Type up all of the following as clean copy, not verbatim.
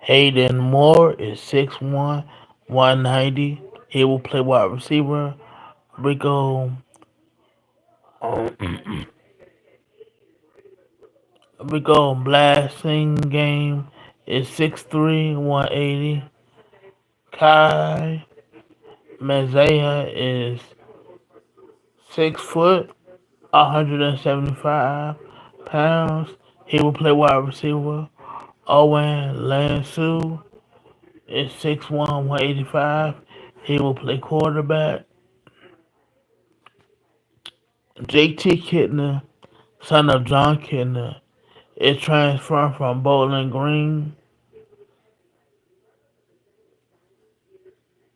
Hayden Moore is 6'1", 190. He will play wide receiver. Rico um, Rico Blasingame is 6'3", 180. Kai Mazaya is 6 foot, 175 pounds. He will play wide receiver. Owen Lansu is 6'1", 185. He will play quarterback. JT Kittner, son of John Kittner, is transferred from Bowling Green.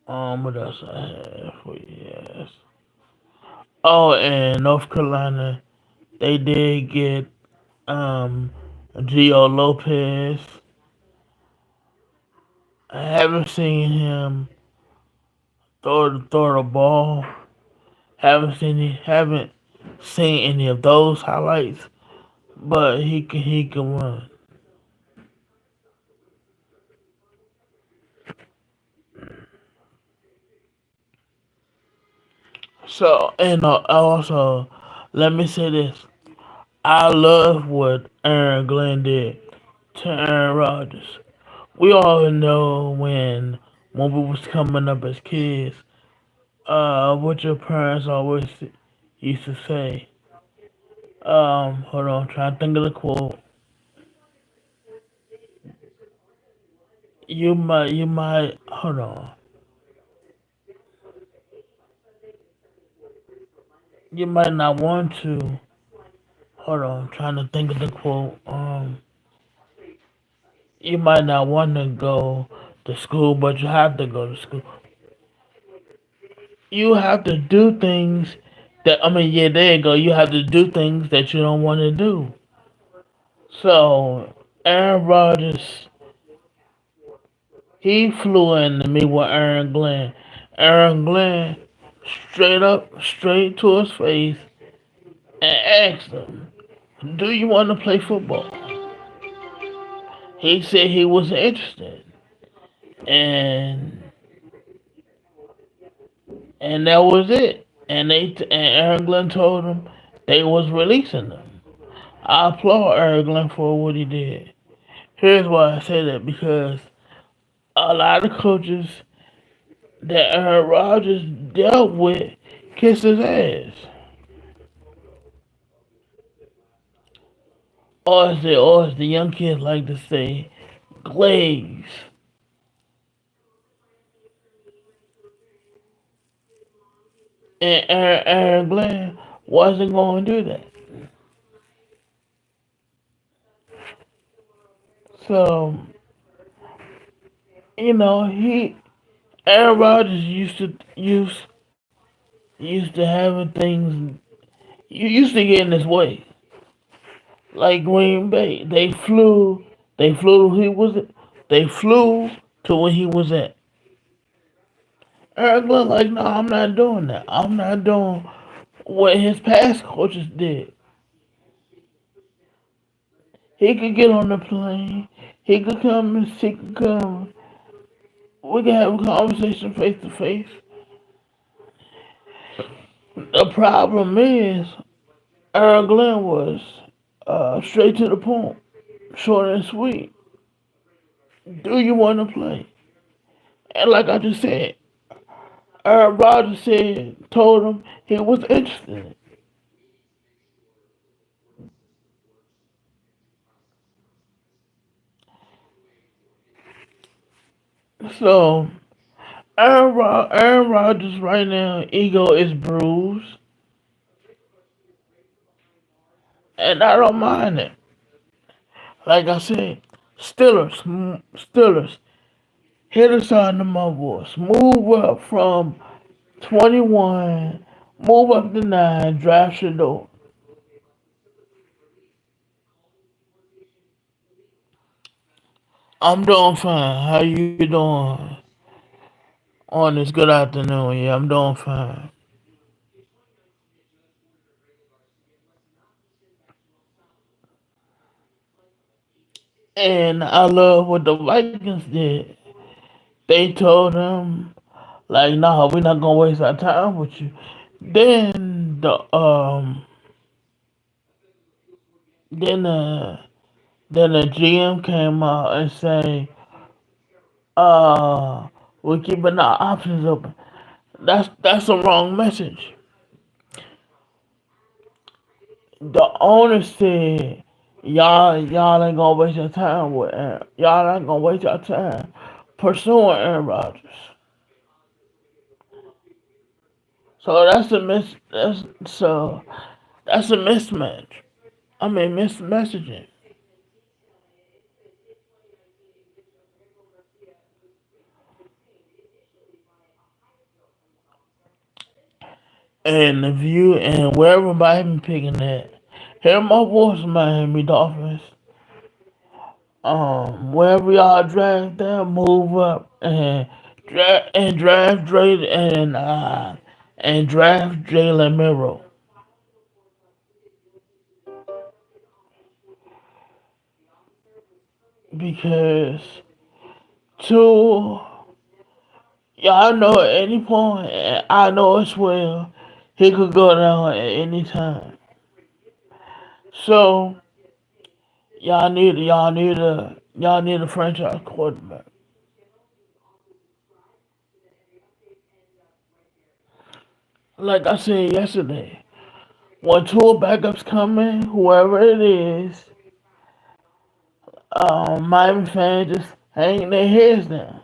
What else I have for you? Yes. Oh, and North Carolina, they did get um Gio Lopez. I haven't seen him throw the ball. Haven't seen any of those highlights, but he can run. So and also, let me say this: I love what Aaron Glenn did to Aaron Rodgers. We all know when we was coming up as kids, what your parents always used to say. Hold on, I'm trying to think of the quote. Hold on. You might not want to. Hold on, I'm trying to think of the quote. You might not want to go to school, but you have to go to school. You have to do things yeah, there you go. You have to do things that you don't want to do. So, Aaron Rodgers, he flew into me with Aaron Glenn. Aaron Glenn, straight to his face, and asked him, "Do you want to play football?" He said he was interested, and that was it. And Aaron Glenn told him they was releasing him. I applaud Aaron Glenn for what he did. Here's why I say that because a lot of coaches that Aaron Rodgers dealt with kissed his ass. Or as the young kids like to say, glaze. And Aaron Glenn wasn't going to do that. So, Aaron Rodgers used to having things, you used to get in his way. Like Green Bay, they flew, they flew to where he was at. Eric looked like, no, I'm not doing that. I'm not doing what his past coaches did. He could get on the plane. He could come. We could have a conversation face to face. The problem is, Eric Glenn was straight to the point, short and sweet. Do you want to play? And like I just said, Aaron Rodgers told him he was interested. So Aaron Rodgers right now ego is bruised, and I don't mind it. Like I said, Steelers, hit aside to my voice. Move up from 21, move up to 9, draft Shador. I'm doing fine. How you doing on this good afternoon? Yeah, I'm doing fine. And I love what the Vikings did. They told him, like, nah, we're not gonna waste our time with you. Then then uh then the GM came out and say, uh, we're keeping our options open. That's the wrong message. The owner said, y'all ain't gonna waste your time with Aaron. Y'all ain't gonna waste your time pursuing Aaron Rodgers. So that's a mismatch. I mean, messaging. And if you and wherever Biden picking at, hear my voice, Miami Dolphins. Wherever y'all draft them, move up and draft Dre and draft Jalen Miro because two, y'all know at any point, and I know as well, he could go down at any time. So y'all need a franchise quarterback. Like I said yesterday, when two backups come in, whoever it is, Miami fans just hang their heads down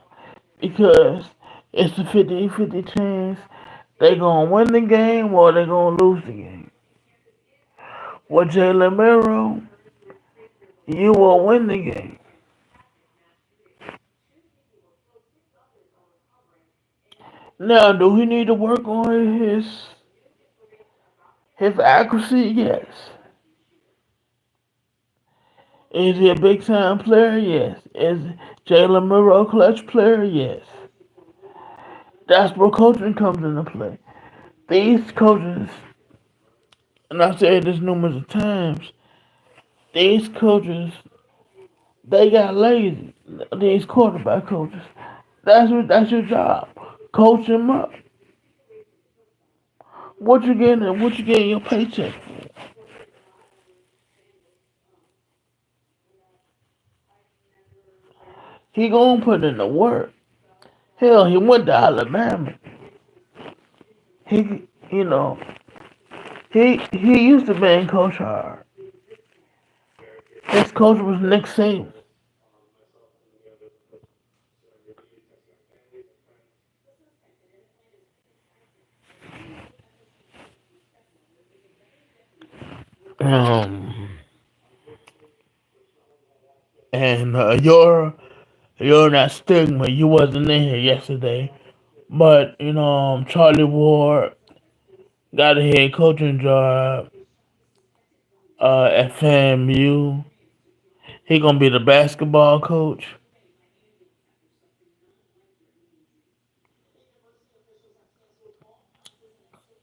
because it's a 50-50 chance they gonna win the game or they gonna lose the game. With Jalen Miro, you will win the game. Now, do he need to work on his accuracy? Yes. Is he a big time player? Yes. Is Jalen Miro a clutch player? Yes. That's where coaching comes into play. These coaches, and I've said this numerous of times, these coaches, they got lazy. These quarterback coaches. That's your job. Coach him up. What you getting your paycheck for? He gonna put in the work. Hell, he went to Alabama. He you know, he used to be in coach hard. His coach was Nick Saban. Um and you're not stigma. You wasn't in here yesterday. But, Charlie Ward got a head coaching job at FAMU. He gonna be the basketball coach.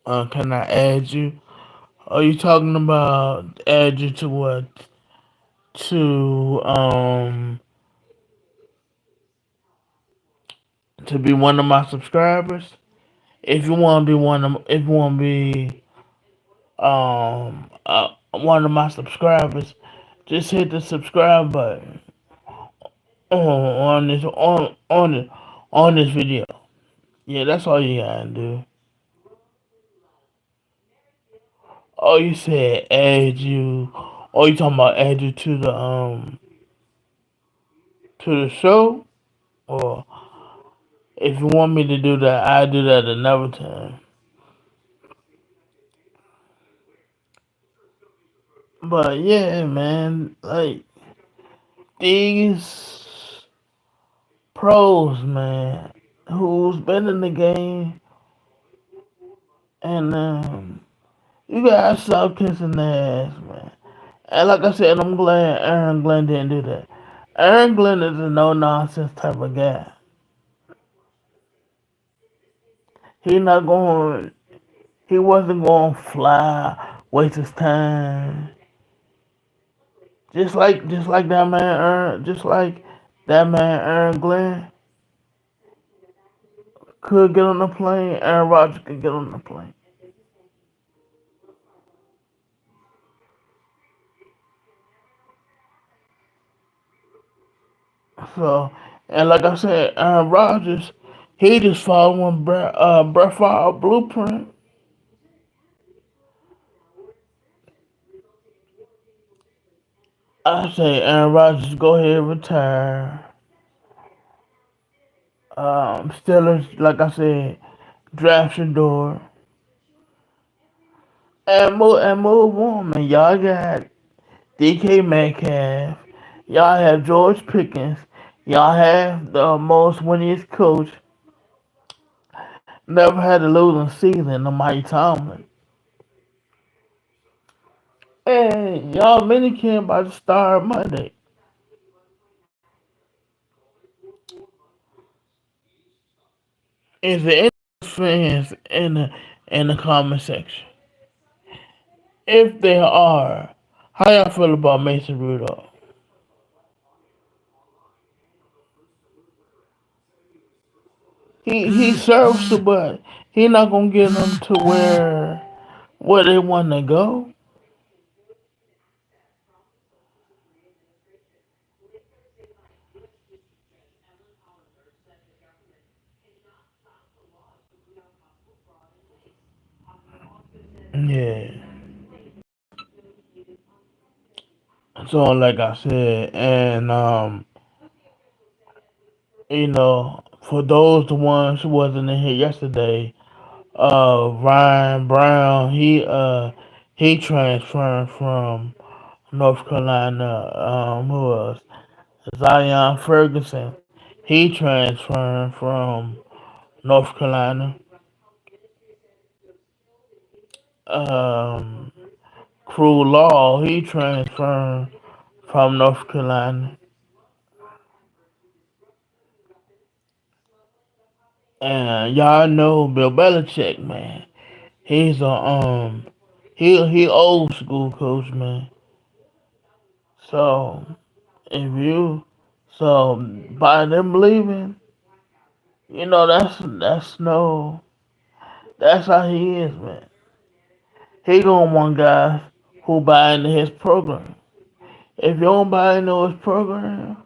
Can I add you? Are you talking about add you to what? To to be one of my subscribers? If you want to be if you want to be one of my subscribers, just hit the subscribe button on this video. Yeah, that's all you gotta do. Oh, you said add you. Oh, you talking about add you to the show? Or if you want me to do that, I do that another time. But yeah, man, like these pros, man, who's been in the game, and you guys stop kissing their ass, man. And like I said, I'm glad Aaron Glenn didn't do that. Aaron Glenn is a no nonsense type of guy. He not going. He wasn't going to fly, waste his time. Just like that man Aaron Glenn could get on the plane, Aaron Rodgers could get on the plane. So, and like I said, Aaron Rodgers, he just following Brett Favre blueprint. I say Aaron Rodgers go ahead and retire. Steelers, like I said, draft your door and move on, man. Y'all got DK Metcalf. Y'all have George Pickens. Y'all have the most winningest coach. Never had a losing season, the Mike Tomlin. And y'all minicamp about to start Monday. Is there any fans in the comment section? If there are, how y'all feel about Mason Rudolph? He's serviceable, but he not gonna get them to where they want to go. Yeah. So like I said, and for those the ones who wasn't in here yesterday, Ryan Brown, he transferred from North Carolina. Who else? Zion Ferguson, he transferred from North Carolina. Um, Crew Law, he transferred from North Carolina. And y'all know Bill Belichick, man. He's a he old school coach, man. So if you so by them leaving, that's no that's how he is, man. He gonna want guys who buy into his program. If you don't buy into his program,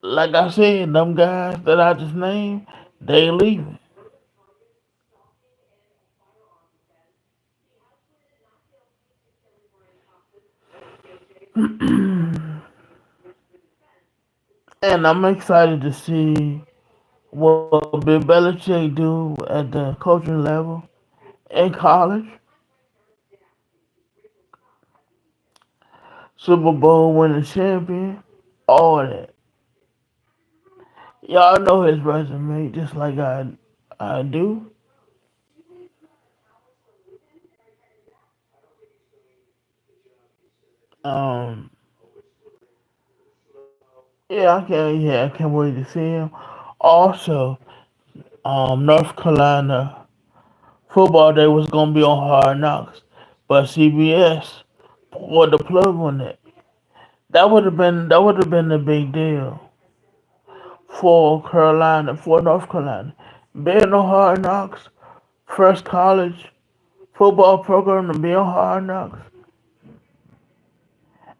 like I said, them guys that I just named, they leaving. And I'm excited to see what Bill Belichick do at the coaching level in college. Super Bowl winning champion, all that. Y'all know his resume just like I do. Um, yeah, I can't wait to see him. Also, North Carolina football day was gonna be on Hard Knocks, but CBS pulled the plug on it. That would have been a big deal for North Carolina. Being on Hard Knocks, first college football program to be on Hard Knocks,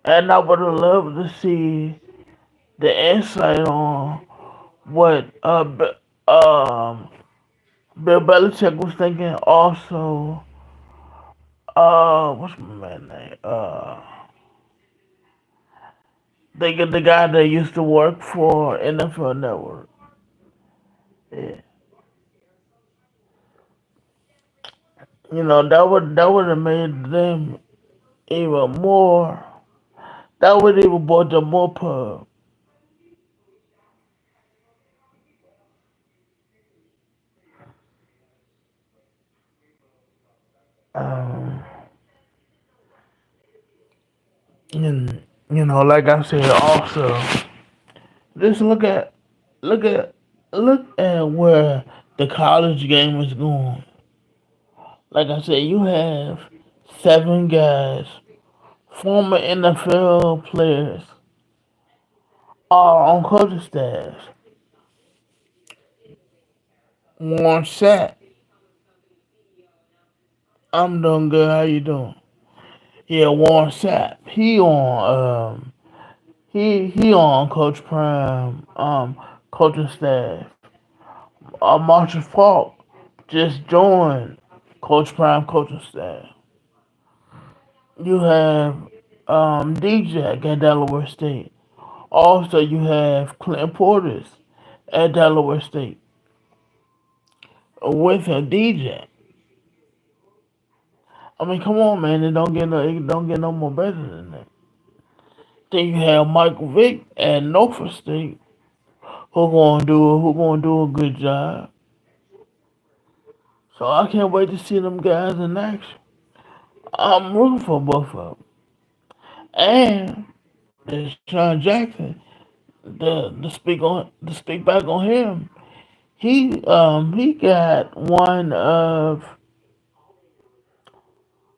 and I would have loved to see the insight on what Bill Belichick was thinking. Also, what's my man name? The guy that used to work for NFL Network. Yeah. That would have made them even more. That would even brought them more pub. Um, and like I said, also just look at look at where the college game is going. Like I said, you have 7 guys former NFL players are on coaching staffs. Warren Sapp, I'm doing good. How you doing? Yeah, Warren Sapp. He on Coach Prime coaching staff. Marshall Falk just joined Coach Prime coaching staff. You have DJ at Delaware State. Also, you have Clinton Portis at Delaware State with him, DJ. I mean, come on, man! It don't get no more better than that. Then you have Michael Vick at Norfolk State, who gonna do a good job. So I can't wait to see them guys in action. I'm rooting for both of them. And Deshaun Jackson, to speak back on him, he got one of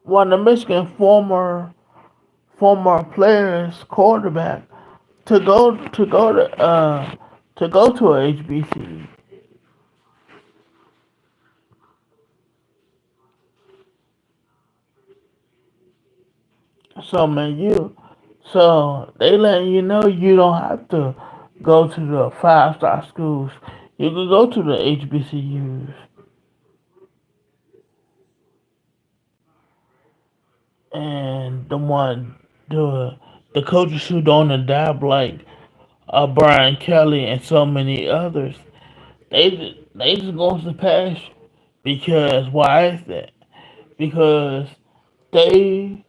Michigan former players quarterback to go to a HBCU. So man, so they letting you know you don't have to go to the 5-star schools. You can go to the HBCUs and the coaches who don't adapt like Brian Kelly and so many others. They just going to pass because why is that? Because they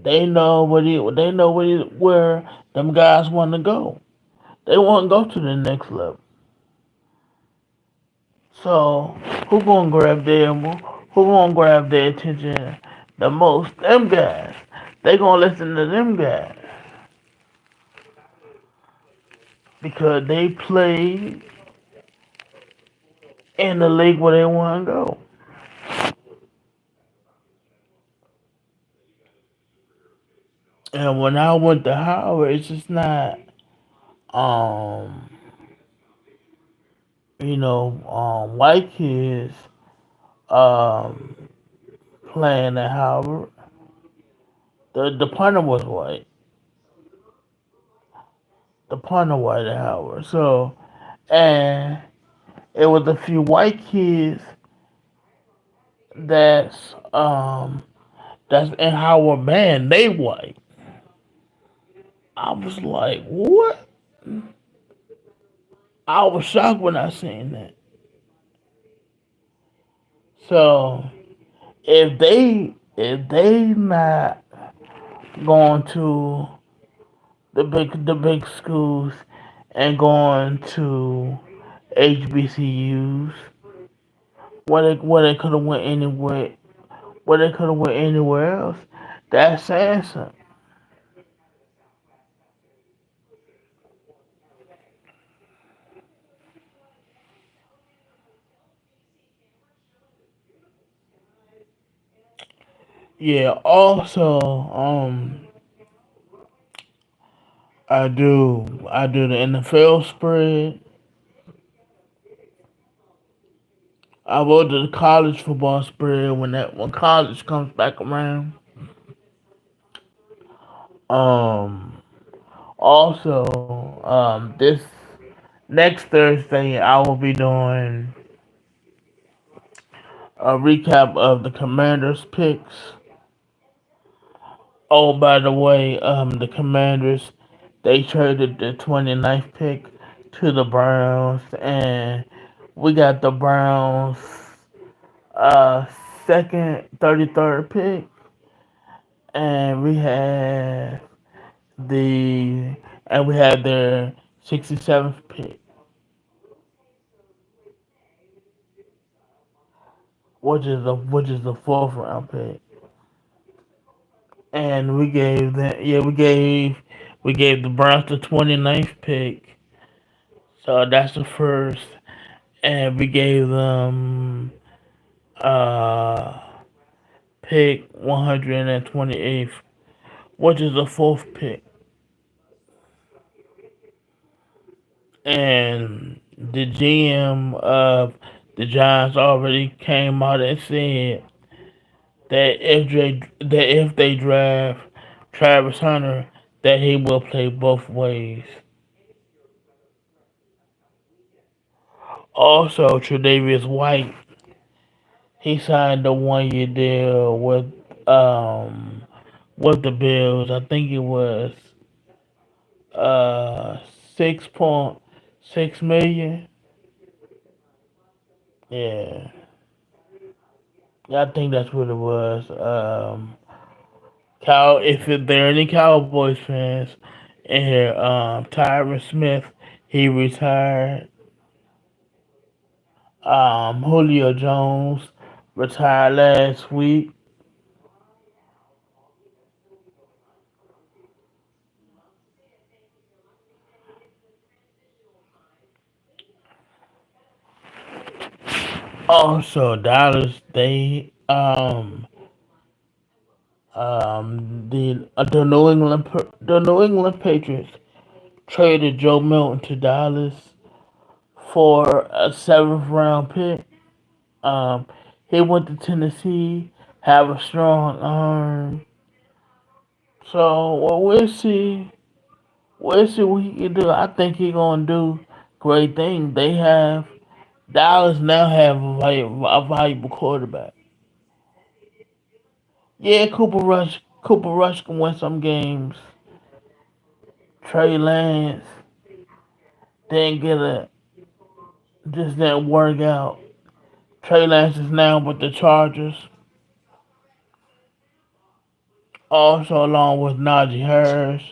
where them guys want to go. They want to go to the next level. So who gonna grab their attention the most? Them guys. They gonna listen to them guys because they play in the league where they want to go. And when I went to Howard, it's just not um white kids um playing at Howard. The punter was white. The punter white at Howard. So and it was a few white kids that's that's in Howard band. They white. I was like, what? I was shocked when I seen that. So if they not going to the big schools and going to HBCUs where they could have went anywhere else, that's saying something. Yeah. Also, I do the NFL spread. I will do the college football spread when college comes back around. Um. Also, this next Thursday I will be doing a recap of the Commanders picks. Oh, by the way, the Commanders they traded the 29th pick to the Browns, and we got the Browns uh second 33rd pick, and the we had their 67th pick, which is the fourth round pick, and we gave the Browns the 29th pick, so that's the first, and we gave them uh pick 128th which is the fourth pick. And the GM of the Giants already came out and said that if they draft Travis Hunter, that he will play both ways. Also, Tre'Davious White, he signed a 1 year deal um with the Bills. I think it was uh 6.6 million. Yeah, I think that's what it was. If there are any Cowboys fans in here, Tyron Smith, he retired. Julio Jones retired last week. Also, Dallas, the New England Patriots traded Joe Milton to Dallas for a seventh round pick. Um, he went to Tennessee, have a strong arm. So we'll see what he can do. I think he gonna do great things. Dallas now have a valuable quarterback. Yeah, Cooper Rush can win some games. Trey Lance didn't get a just didn't work out. Trey Lance is now with the Chargers, also along with Najee Harris.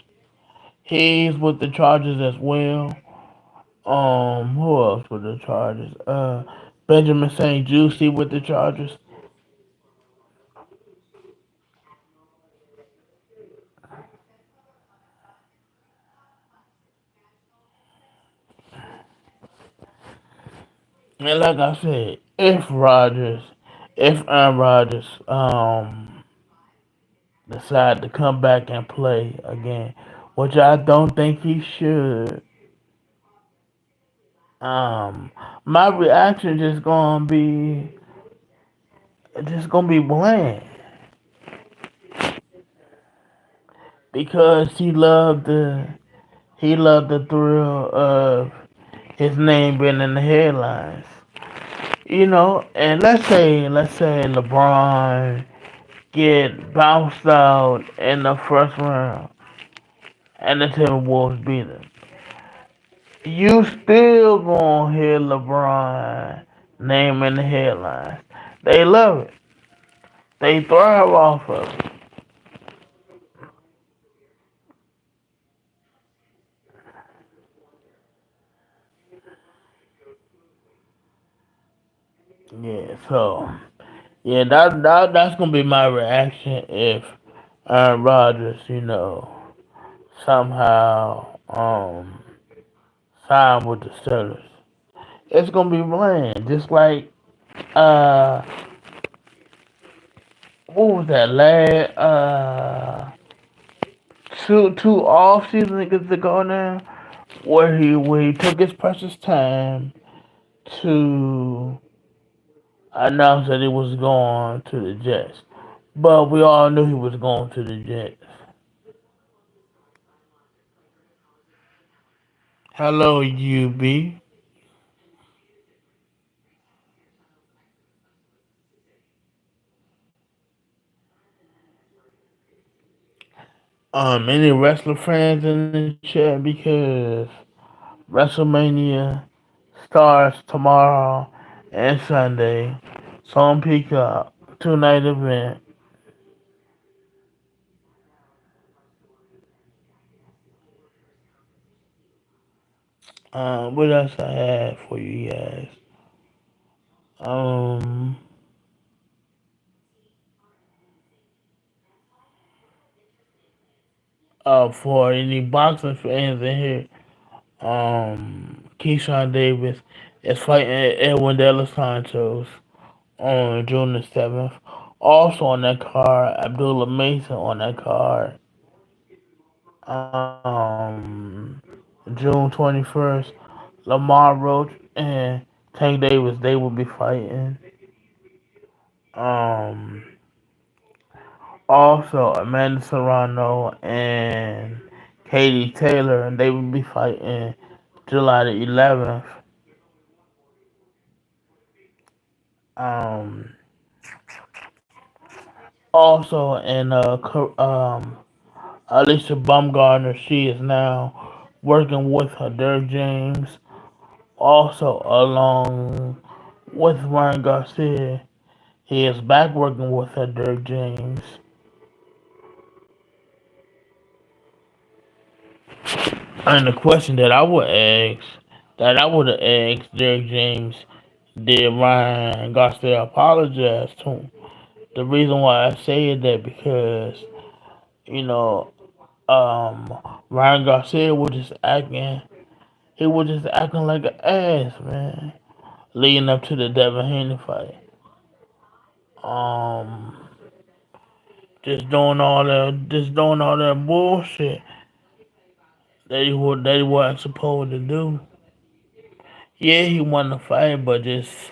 He's with the Chargers as well. Who else with the Chargers? Benjamin St. Juicy with the Chargers. And like I said, if Aaron Rodgers, decide to come back and play again, which I don't think he should, my reaction just gonna be bland because he loved the thrill of his name being in the headlines. And let's say LeBron get bounced out in the first round and the Timberwolves beat him. You still gonna hear LeBron name in the headlines. They love it. They thrive off of it. Yeah, so yeah, that's gonna be my reaction if Aaron Rodgers, somehow sign with the Steelers. It's gonna be bland, just like uh, what was that last two off seasons ago now, where he took his precious time to announce that he was going to the Jets, but we all knew he was going to the Jets. Hello, UB. Any wrestler fans in the chat because WrestleMania starts tomorrow and Sunday. So on Peacock, 2 night event. What else I have for you guys? Um, for any boxing fans in here, Keyshawn Davis is fighting Edwin De Los Santos on June the 7th. Also on that card, Abdullah Mason on that card. um, June 21st, Lamar Roach and Tank Davis, they will be fighting. Um, Also, Amanda Serrano and Katie Taylor, and they will be fighting July the 11th. Um, Also, and Alicia Baumgartner, she is now working with her Derek James. Also, along with Ryan Garcia, he is back working with her Derek James. And the question that I would have asked Derek James, did Ryan Garcia apologize to him? The reason why I say that because you know Ryan Garcia was just acting, he was just acting like an ass, man, leading up to the Devin Haney fight. Um, just doing all that bullshit that he wasn't supposed to do. Yeah, he won the fight, but just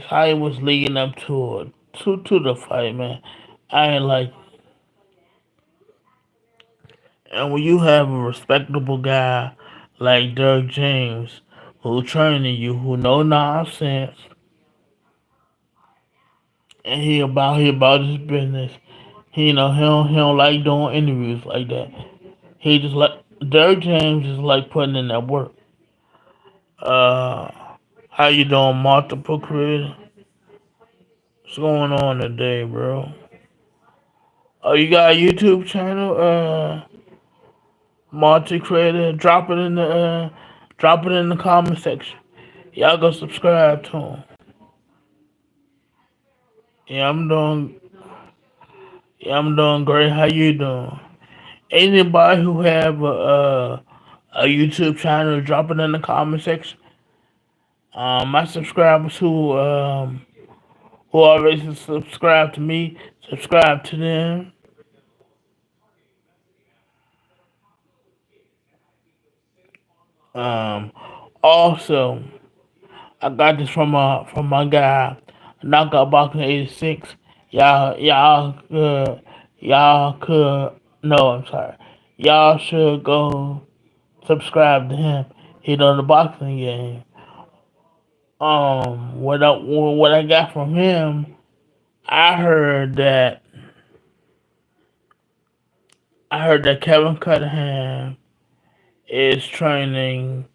how he was leading up to it, to the fight, man. I ain't like. And when you have a respectable guy like Derek James, who training you, who know nonsense, and he about his business. He don't like doing interviews like that. He just like Derek James is like putting in that work. Uh, how you doing, multiple creator? What's going on today, bro? Oh, you got a YouTube channel? Multi creator. Drop it in the comment section. Y'all go subscribe to him. Yeah, I'm doing great. How you doing? Anybody who have a YouTube channel, drop it in the comment section. My subscribers who already subscribe to me, subscribe to them. Um, Also, I got this from my guy, Knockout Boxing 86. Y'all could no, I'm sorry. Y'all should go subscribe to him. He done the boxing game. What I got from him, I heard that Kevin Cunningham is training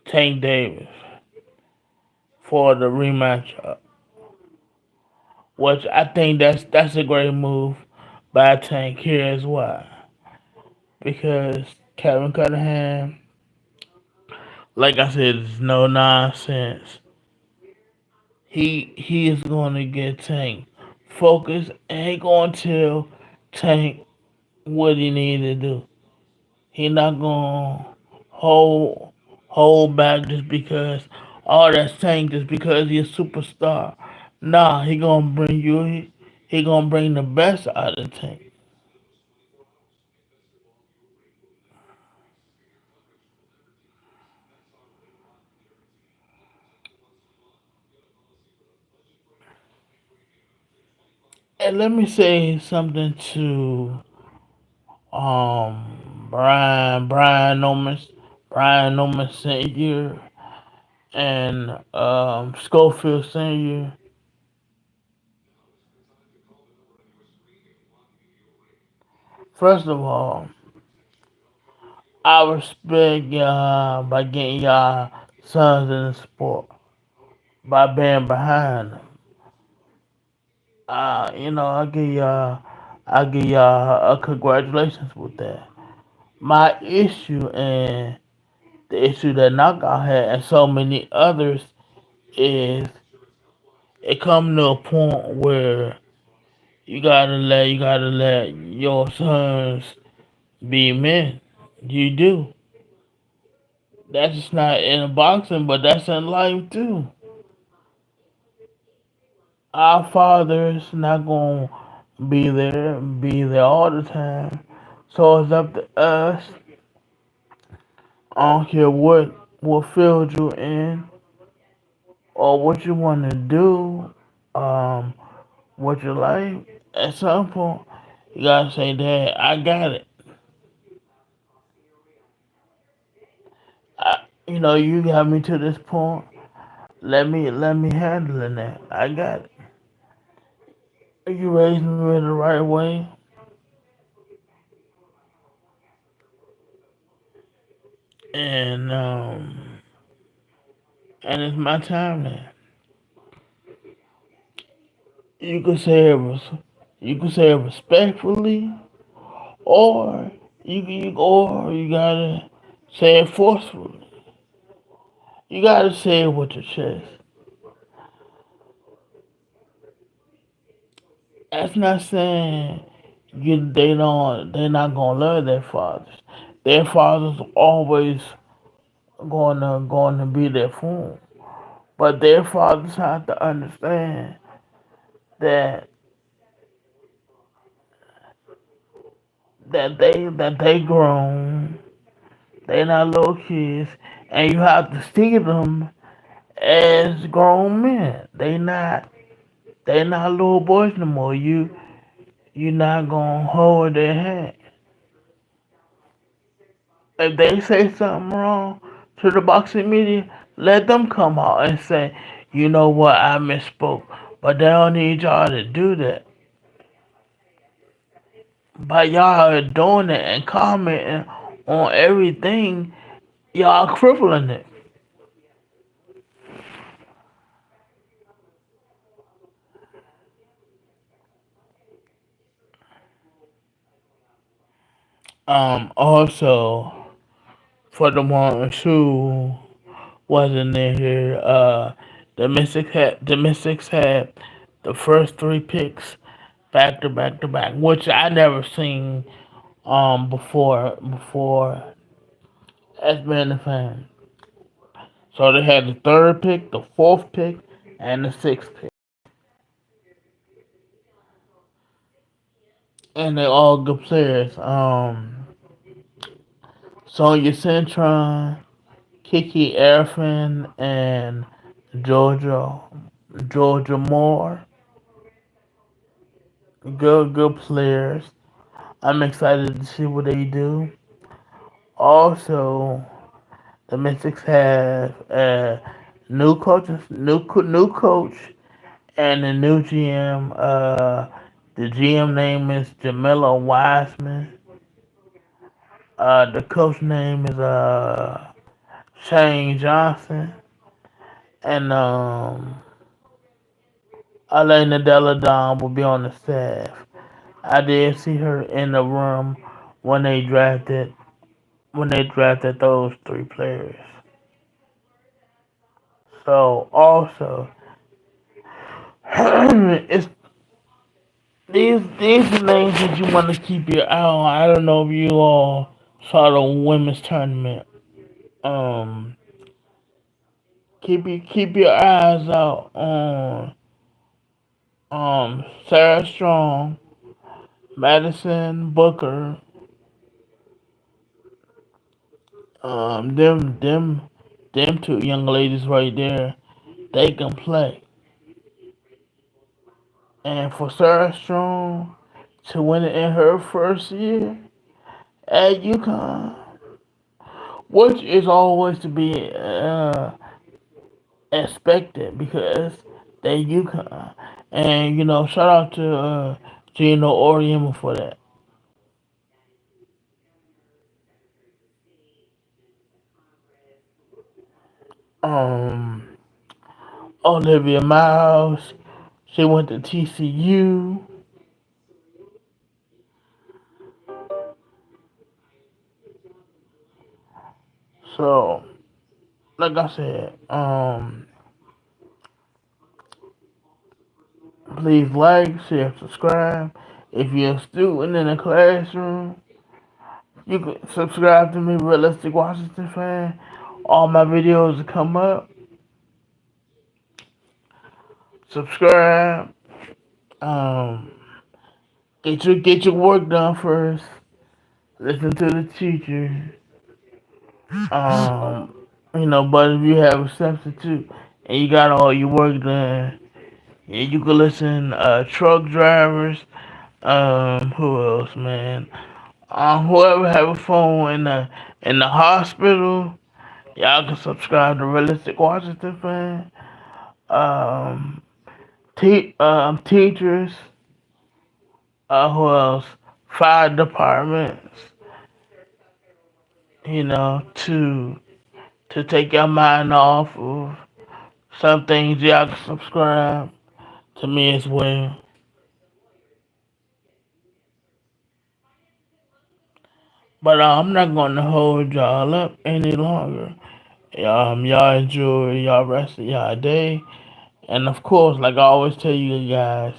Tank Davis for the rematch, which I think that's a great move by Tank. Here's why: because Kevin Cunningham, like I said, is no nonsense. He is going to get Tank focused and he going to tell Tank what he need to do. He not gonna hold hold back just because all that's Tank just because he's a superstar. Nah, he gonna bring the best out of Tank. And let me say something to Brian Noman Senior and Schofield Senior. First of all, I respect y'all by getting y'all sons in the sport by being behind them. I give y'all a congratulations with that. My issue and the issue that Knockout had and so many others is it come to a point where you gotta let your sons be men. You do. That's just not in boxing, but that's in life too. Our fathers not gonna be there all the time. So it's up to us. I don't care what field you're in or what you want to do, um, what you like. At some point, you gotta say, "Dad, I got it. You got me to this point. Let me handle that. I got it. You raised me in the right way, and and it's my time now. You could say it respectfully, or you gotta say it forcefully. You gotta say it with your chest. That's not saying they're not gonna love their fathers. Their fathers always going to be there for them. But their fathers have to understand that they grown, they not little kids, and you have to see them as grown men. They not little boys no more. You not gonna hold their hand. If they say something wrong to the boxing media, let them come out and say, you know what, I misspoke. But they don't need y'all to do that. But y'all are doing it and commenting on everything, y'all crippling it. Also, for the ones who wasn't in here, the Mystics had the first three picks back to back to back, which I never seen before as being a fan. So they had the third pick, the fourth pick, and the sixth pick, and they all good players. Sonya Centron, Kiki Erfin, and Georgia Georgia Moore. Good players. I'm excited to see what they do. Also, the Mystics have a new coach, and a new GM. The GM name is Jamila Wiseman. The coach name is Shane Johnson, and Elena Deladon will be on the staff. I did see her in the room when they drafted those three players. So also, it's these are names that you want to keep your eye on. I don't know if you all saw the women's tournament. Um, keep your eyes out on Sarah Strong, Madison Booker. Them two young ladies right there. They can play. And for Sarah Strong to win it in her first year at UConn, which is always to be expected because they UConn. And shout out to Gino Oriema for that. Um, Olivia Miles, she went to TCU. So, like I said, please like, share, subscribe. If you're a student in the classroom, you can subscribe to me, Realistic Washington fan. All my videos come up. Subscribe. Um, get your work done first. listen to the teacher. Um, but if you have a substitute and you got all your work done, yeah, you can listen. Truck drivers. Who else, man? Whoever have a phone in the hospital, y'all can subscribe to Realistic Washington fan. Um, teachers. Who else? Fire departments. To take your mind off of some things, y'all can subscribe to me as well. But I'm not going to hold y'all up any longer. Y'all enjoy y'all rest of y'all day. And of course, like I always tell you guys,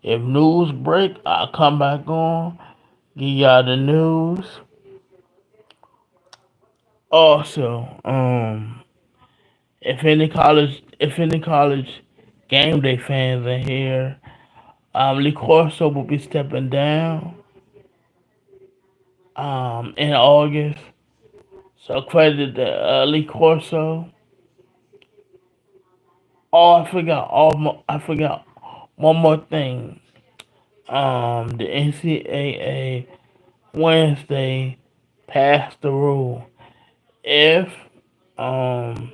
if news break, I'll come back on, give y'all the news. Also, if any college game day fans are here, Lee Corso will be stepping down in August. So credit to Lee Corso. Oh, I forgot one more thing. The NCAA Wednesday passed the rule. If um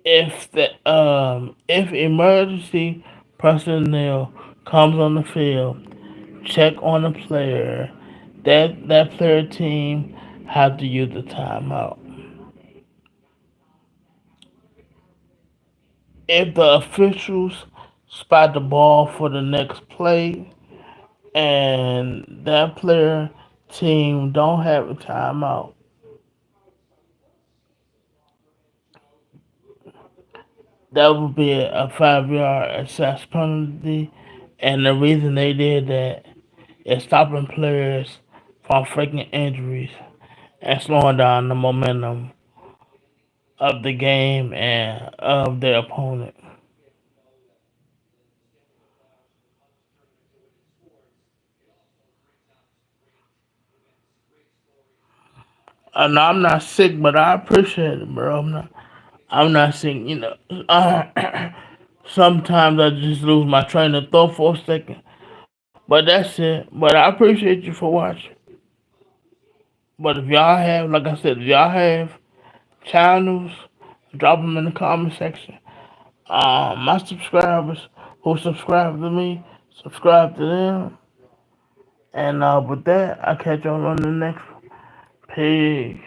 if emergency personnel comes on the field, check on the player. That player team have to use the timeout. If the officials spot the ball for the next play and that player team don't have a timeout, that would be a 5 yard assess penalty. And the reason they did that is stopping players from faking injuries and slowing down the momentum of the game and of their opponent. And I'm not sick, but I appreciate it, bro. I'm not sick. Sometimes I just lose my train of thought for a second, but that's it. But I appreciate you for watching. But if y'all have, like I said, if y'all have channels, drop them in the comment section. My subscribers who subscribe to me, subscribe to them. And with that, I'll catch y'all on the next one. Peace.